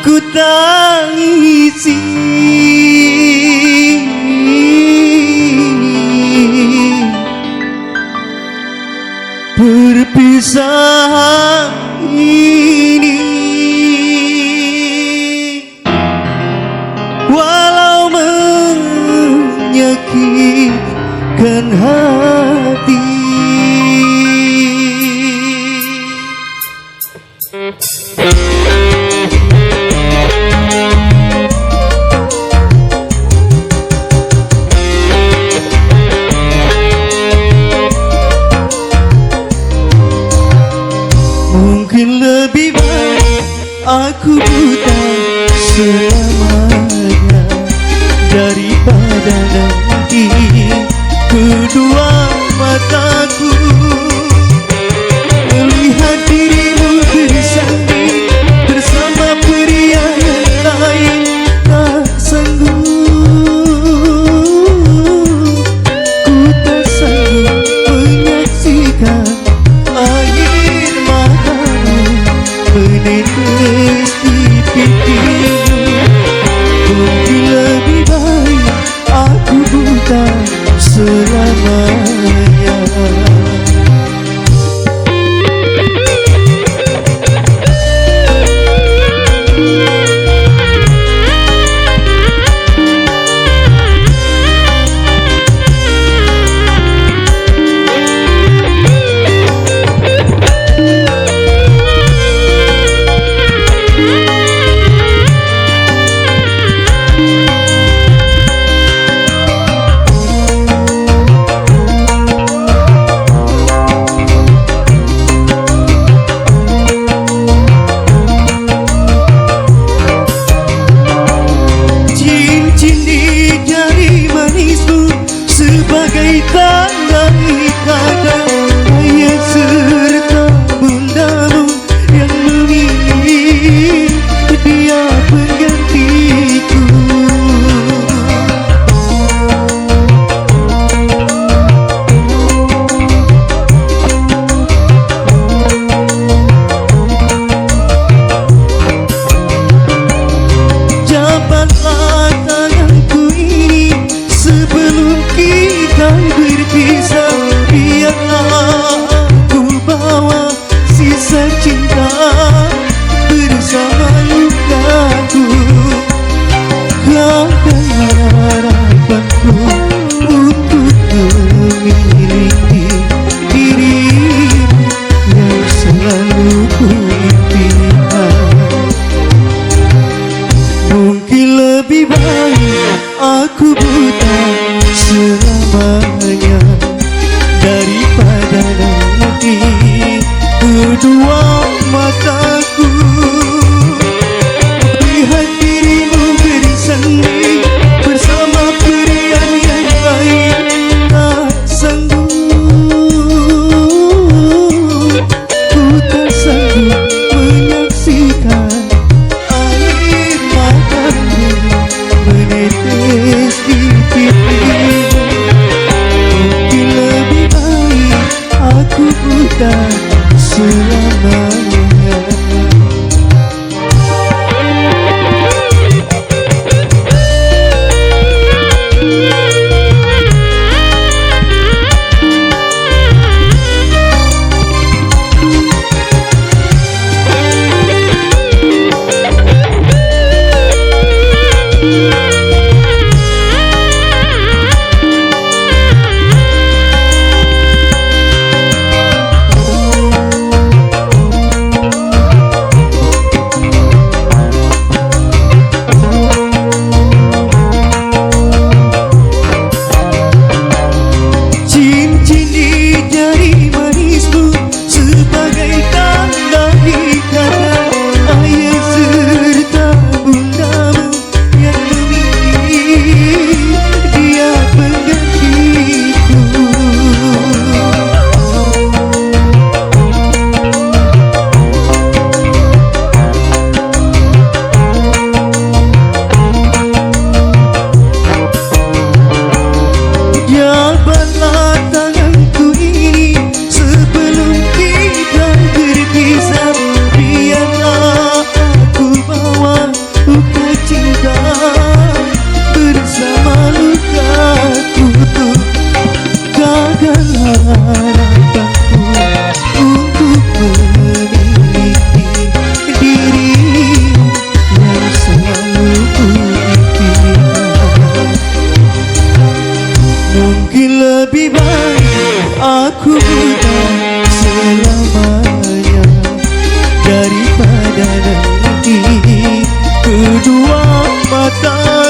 ku tangisi perpisahan ini, walau menyakitkan hati. Mungkin lebih baik aku buta selamanya daripada nanti kedua mataku melihat dirimu bersanding bersama pria yang lain. Tak sanggup, ku tak sanggup menyaksikan air matamu menetes di pipimu. Mungkin lebih baik aku buta selamanya. Sebagai tanda ikatan ayah serta bundamu yang memilih dia penggantiku. Jabatlah tanganku ini sebelum kita berpisah, biarlah aku bawa sisa cinta bersama lukaku. Kau dan harapanku untuk memiliki dirimu yang selalu ku impikan. Mungkin lebih baik aku buta selamanya daripada nanti kedua mataku melihat dirimu bersanding bersama pria yang lain. Tak sanggup, ku tak sanggup menyaksikan air matamu menetes di pipimu. Mungkin lebih baik aku buta selamanya. harapanku untuk memiliki diri yang selalu kuimpikan. Mungkin lebih baik aku buta selamanya daripada nanti kedua mata